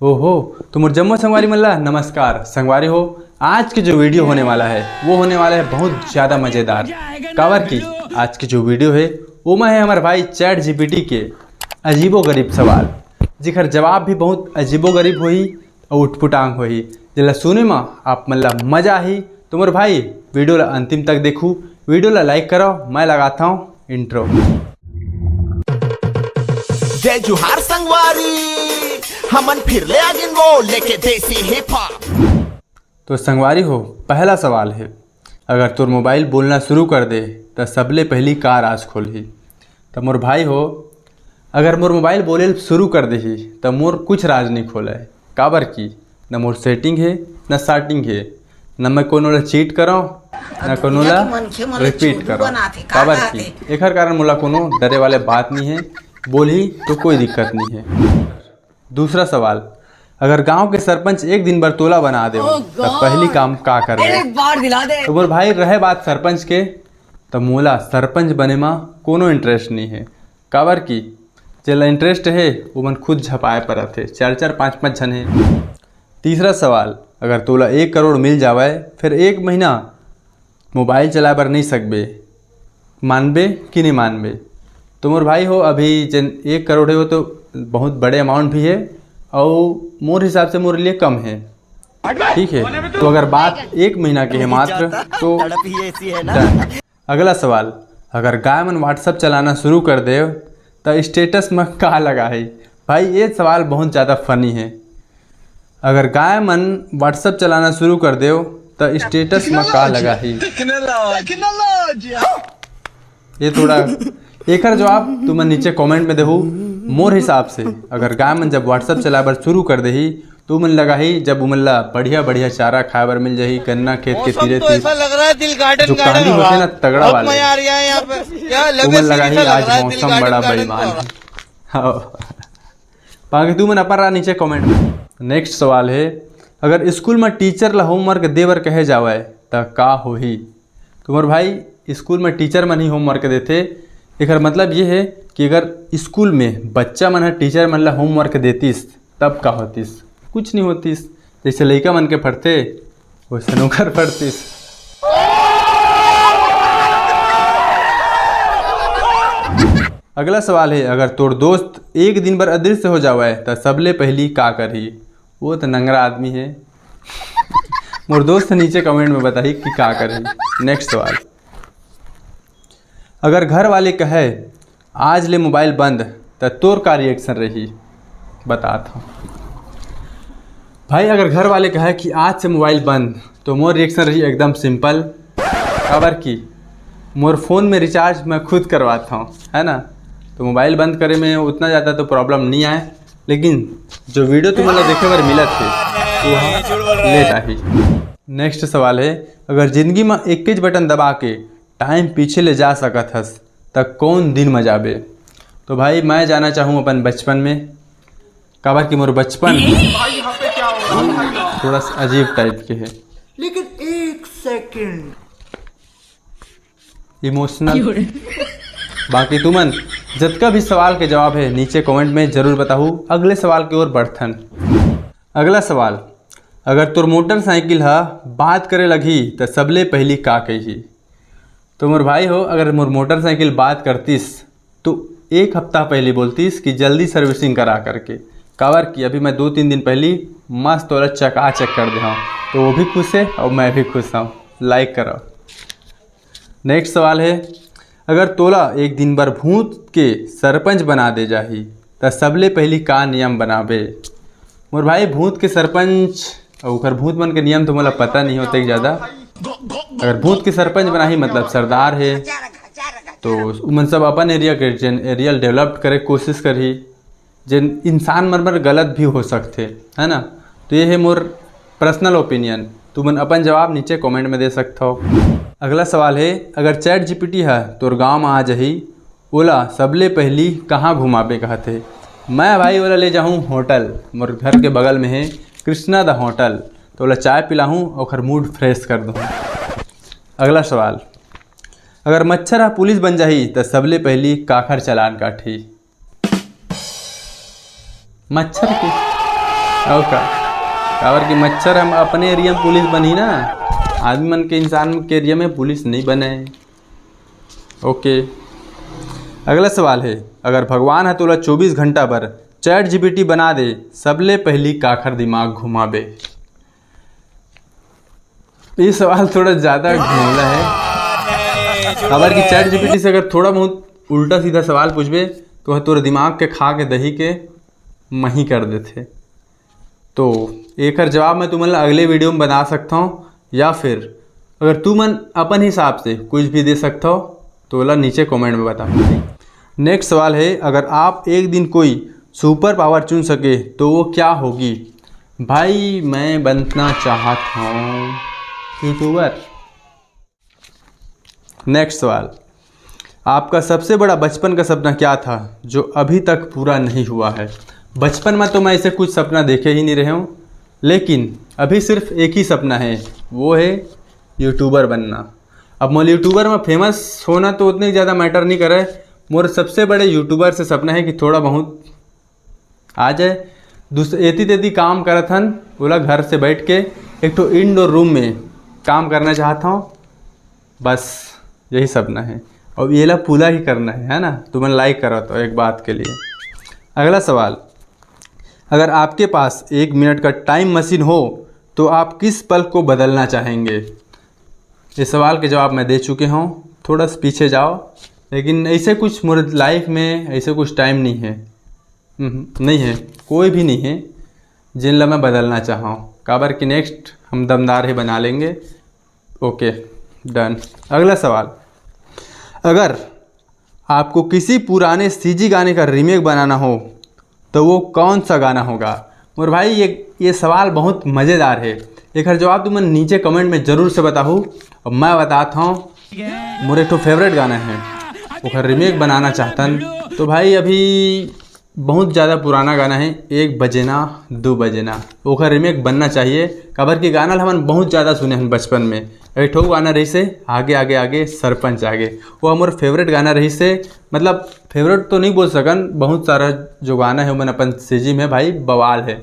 ओहो तुम जम्मू संगवारी मल्ला नमस्कार संगवारी हो। आज की जो वीडियो होने वाला है वो होने वाला है बहुत ज़्यादा मज़ेदार। कावर की आज की जो वीडियो है वो में है हमारे भाई चैट जीपीटी के अजीबो गरीब सवाल जिखर जवाब भी बहुत अजीबो गरीब होही और उठपुटांग होही। जिला सुने में आप मल्ला मजा ही तो मोर भाई वीडियो ला अंतिम तक देखूँ, वीडियो ला लाइक करो। मैं लगाता हूँ इंट्रो। जय जोहार संगवारी, हमन फिर ले आगिन वो लेके देसी हिप हॉप। तो संगवारी हो, पहला सवाल है, अगर तोर मोबाइल बोलना शुरू कर दे तो सबले पहली का राज खोलही। तो मोर भाई हो, अगर मोर मोबाइल बोले शुरू कर देही तो मोर कुछ राज नहीं खोला है। काबर की न मोर सेटिंग है न स्टार्टिंग है, न मैं कोनो ला चीट करो न कोनो ला रिपीट करो। काबर की एकर कारण मोला कोनो डरे वाले बात नहीं है, बोली तो कोई दिक्कत नहीं है। दूसरा सवाल, अगर गांव के सरपंच एक दिन भर तोला बना दे तो पहली काम का कर दे। तो मोर भाई रहे बात सरपंच के, तो मोला सरपंच बने में कोनो इंटरेस्ट नहीं है। काबर की जेला इंटरेस्ट है वो मन खुद झपाए परत है, 4-4 5-5 जन है। तीसरा सवाल, अगर तोला 1 करोड़ मिल जावे फिर 1 महीना मोबाइल चलाए बर नहीं सकबे, मानबे कि नहीं मानबे। तो मोर भाई हो, अभी जन 1 करोड़ है वो तो बहुत बड़े अमाउंट भी है और मोर हिसाब से मोर लिए कम है, ठीक है। तो अगर बात 1 महीना की है मात्र तो डन। अगला सवाल, अगर गाय मन व्हाट्सअप चलाना शुरू कर दे तो स्टेटस में का लगा है। भाई ये सवाल बहुत ज़्यादा फनी है। अगर गाय मन व्हाट्सअप चलाना शुरू कर दे तो स्टेटस में का लगा है, ये थोड़ा एकर जवाब तुम नीचे कमेंट में देहू। मोर हिसाब से अगर गाय मन जब व्हाट्सअप चलाए बर शुरू कर देही तो मन लगा ही जब उमला बढ़िया बढ़िया चारा खाए बर मिल जाही, गन्ना खेत के तीरे तीर जो कहानी होते ना तगड़ा वाले, तुमन लगा ही आज मौसम बड़ा बेईमान है। बाकी तू मन अपन रहा नीचे कमेंट में। नेक्स्ट सवाल है, अगर स्कूल में टीचर ला होमवर्क दे बर कहे जावे तो का होही। तो मोर भाई स्कूल में टीचर मन ही होमवर्क देते, एकर मतलब ये है कि अगर स्कूल में बच्चा मन टीचर मन ला होमवर्क देतीस तब का होतीस, कुछ नहीं होतीस। जैसे लड़का मन के पढ़ते वैसे नौकर पढ़तीस। अगला सवाल है, अगर तोर दोस्त एक दिन भर अदृश्य हो जावे तो सबले पहली का करही। वो तो नंगरा आदमी है। मोर दोस्त नीचे कमेंट में बताई कि का करही। नेक्स्ट सवाल, अगर घर वाले कहे आज ले मोबाइल बंद तो तोर का रिएक्शन रही, बताता हूँ। भाई अगर घर वाले कहे कि आज से मोबाइल बंद तो मोर रिएक्शन रही एकदम सिंपल। खबर की मोर फ़ोन में रिचार्ज मैं खुद करवाता हूँ, है ना। तो मोबाइल बंद करे में उतना ज़्यादा तो प्रॉब्लम नहीं आए, लेकिन जो वीडियो तुम्हें देखे बार मिला थे वो लेट आई। नेक्स्ट सवाल है, अगर ज़िंदगी में एक ही बटन दबा के टाइम पीछे ले जा सकत हस तक कौन दिन में जाबे। तो भाई मैं जाना चाहूँ अपन बचपन में। काबर की मोर बचपन थोड़ा सा अजीब टाइप के है, लेकिन 1 सेकंड इमोशनल। बाकी तुमन जितना भी सवाल के जवाब है नीचे कमेंट में ज़रूर बताओ। अगले सवाल की ओर बढ़थन। अगला सवाल, अगर तोर मोटरसाइकिल हा बात करे लगी तो सबले पहली का कही। तो मोर भाई हो, अगर मोर मोटरसाइकिल बात करतीस तो 1 हफ्ता पहले बोलतीस कि जल्दी सर्विसिंग करा करके। काबर की अभी मैं 2-3 दिन पहले मस्त वाला चकाचक कर दे हूँ, तो वो भी खुश है और मैं भी खुश हूँ। लाइक करो। नेक्स्ट सवाल है, अगर तोला एक दिन भर भूत के सरपंच बना दे जाही तो सबले पहली का नियम बनाबे। मोर भाई भूत के सरपंच और भूत मन के नियम तो मला पता नहीं होते ज़्यादा। अगर भूत के सरपंच बना ही मतलब सरदार है तो उमन सब अपन एरिया के जन एरिया डेवलप करे कोशिश करी, जिन इंसान मर गलत भी हो सकते, है ना। तो ये है मोर पर्सनल ओपिनियन। तुमन अपन जवाब नीचे कमेंट में दे सकते हो। अगला सवाल है, अगर चैट जीपीटी है तोर गाँव में आ जाही ओला सबले पहली कहाँ घुमाबे कहते। मैं भाई ओला ले जाऊँ होटल, मोर घर के बगल में है कृष्णा द होटल, तो ओला चाय पिलाऊँ और मूड फ्रेश कर दूँ। अगला सवाल, अगर मच्छर पुलिस बन जाही तो सबले पहली काखर चलान काटी। मच्छर के और का काबर कि मच्छर हम अपने एरिया में पुलिस बनी ना, आदमी मन के इंसान के एरिया में पुलिस नहीं बने। ओके, अगला सवाल है, अगर भगवान है तोला 24 घंटा पर चैट जीपीटी बना दे, सबले पहली काखर दिमाग घुमाबे। ये सवाल थोड़ा ज़्यादा ढोंगला है। अगर कि चैट जीपीटी से अगर थोड़ा बहुत उल्टा सीधा सवाल पूछबे तो तोरा दिमाग के खा के दही के मही कर देते। तो एक जवाब मैं तुमन अगले वीडियो में बता सकता हूँ, या फिर अगर तुमन अपन हिसाब से कुछ भी दे सकता हो तो बोला नीचे कमेंट में बता। नेक्स्ट सवाल है, अगर आप एक दिन कोई सुपर पावर चुन सके तो वो क्या होगी? भाई मैं बनना चाहता हूँ यूट्यूबर। नेक्स्ट सवाल, आपका सबसे बड़ा बचपन का सपना क्या था जो अभी तक पूरा नहीं हुआ है? बचपन में तो मैं ऐसे कुछ सपना देखे ही नहीं रहे हूँ, लेकिन अभी सिर्फ एक ही सपना है, वो है यूट्यूबर बनना। अब मोर यूट्यूबर में फेमस होना तो उतने ज़्यादा मैटर नहीं करे, मोर सबसे बड़े यूट्यूबर से सपना है कि थोड़ा बहुत आ जाए। एती तेती काम करत हन बोला घर से बैठ के एक तो इंडोर रूम में काम करना चाहता हूँ, बस यही सपना है। और ये ला पूरा ही करना है ना? तुम लाइक करो तो एक बात के लिए। अगला सवाल, अगर आपके पास 1 मिनट का टाइम मशीन हो तो आप किस पल को बदलना चाहेंगे? इस सवाल के जवाब मैं दे चुके हूँ, थोड़ा सा पीछे जाओ। लेकिन ऐसे कुछ मेरे लाइफ में ऐसे कुछ टाइम नहीं है, नहीं है, कोई भी नहीं है जिन ला मैं बदलना चाहूँ। काबर कि नेक्स्ट हम दमदार ही बना लेंगे। Okay done. अगला सवाल, अगर आपको किसी पुराने सीजी गाने का रीमेक बनाना हो तो वो कौन सा गाना होगा? और भाई ये सवाल बहुत मज़ेदार है। एक जवाब तुम नीचे कमेंट में ज़रूर से बताओ। और मैं बताता हूँ, मेरे तो फेवरेट गाना है, वो रीमेक बनाना चाहतन तो भाई अभी बहुत ज़्यादा पुराना गाना है, 1 बजे ना 2 बजे ना, वो रीमेक बनना चाहिए। काबर की गाना हम बहुत ज़्यादा सुने हैं बचपन में। एक ठो गाना रही से आगे आगे आगे सरपंच आगे, वो हमारे फेवरेट गाना रही से, मतलब फेवरेट तो नहीं बोल सकन, बहुत सारा जो गाना है वो अपन सीजी में भाई बवाल है।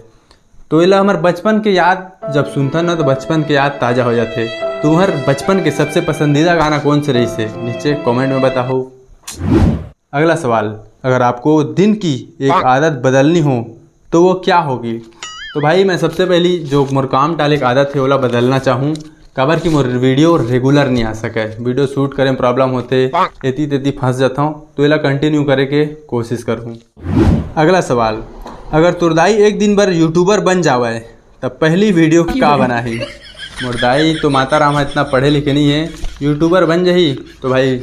तो ये हमारे बचपन के याद जब सुनता ना तो बचपन के याद ताज़ा हो जाते। तुम्हारे बचपन के सबसे पसंदीदा गाना कौन से रही से नीचे कमेंट में बताओ। अगला सवाल, अगर आपको दिन की एक आदत बदलनी हो तो वो क्या होगी? तो भाई मैं सबसे पहली जो मोर काम टाले एक आदत है ओला बदलना चाहूँ। काबर कि मोर वीडियो रेगुलर नहीं आ सके, वीडियो शूट करे में प्रॉब्लम होते, एती तेती फंस जाता हूँ, तो इला कंटिन्यू करे के कोशिश करूँ। अगला सवाल, अगर तुरदाई एक दिन भर यूट्यूबर बन जावे तब पहली वीडियो क्या बनाही? मोर दाई तो माता राम इतना पढ़े लिखे नहीं है, यूट्यूबर बन जाही तो भाई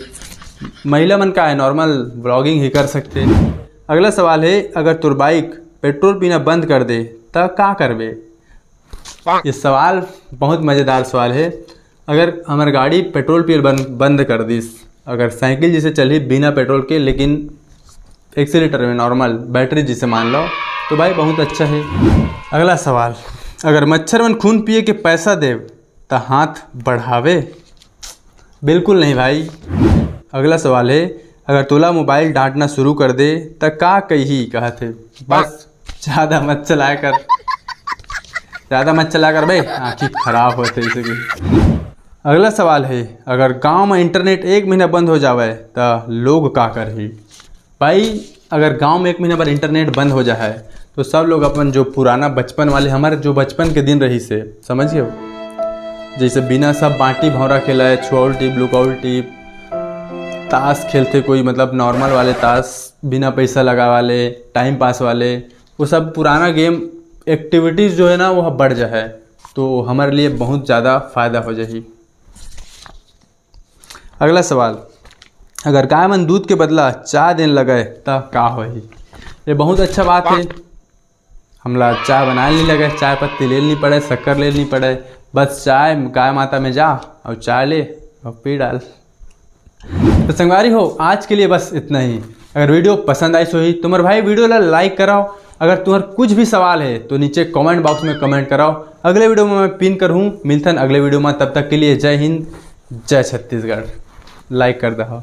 महिला मन का है नॉर्मल ब्लॉगिंग ही कर सकते। अगला सवाल है, अगर तुर बाइक पेट्रोल पीना बंद कर दे तब क्या करबे? ये सवाल बहुत मज़ेदार सवाल है। अगर हमारी गाड़ी पेट्रोल पियल बंद कर दिस, अगर साइकिल जिसे चली बिना पेट्रोल के लेकिन एक्सीलेटर में नॉर्मल बैटरी जिसे मान लो, तो भाई बहुत अच्छा है। अगला सवाल, अगर मच्छर मन खून पिए के पैसा दे तो हाथ बढ़ावे? बिल्कुल नहीं भाई। अगला सवाल है, अगर तोला मोबाइल डांटना शुरू कर दे तो का कही कहते? बस ज़्यादा मत चलाया कर, ज़्यादा मत चला कर भाई, आँखें खराब होते इसे की। अगला सवाल है, अगर गांव में इंटरनेट 1 महीना बंद हो जावे तो लोग का करही? भाई अगर गांव में 1 महीना पर इंटरनेट बंद हो जाए तो सब लोग अपन जो पुराना बचपन वाले हमारे जो बचपन के दिन रही से समझिए, जैसे बिना सब बाटी भौरा खेला, छुआउल टीप, लुकाउल टीप, ताश खेलते कोई, मतलब नॉर्मल वाले ताश बिना पैसा लगा वाले, टाइम पास वाले, वो सब पुराना गेम एक्टिविटीज़ जो है ना वो बढ़ जाए तो हमारे लिए बहुत ज़्यादा फ़ायदा हो जाए। अगला सवाल, अगर गाय मन दूध के बदला चाय देने लगे तब का होही? ये बहुत अच्छा बात है, हमला चाय बनाए नहीं लगे, चाय पत्ती ले नहीं पड़े, शक्कर ले नहीं पड़े, बस चाय गाय माता में जा और चाय ले और पी डाल। तो संगवारी हो, आज के लिए बस इतना ही। अगर वीडियो पसंद आई सो ही तुम्हारे भाई वीडियो ला लाइक कराओ। अगर तुम्हारा कुछ भी सवाल है तो नीचे कमेंट बॉक्स में कमेंट कराओ, अगले वीडियो में मैं पिन करूँ। मिलता है अगले वीडियो में, तब तक के लिए जय हिंद जय छत्तीसगढ़। लाइक कर दो।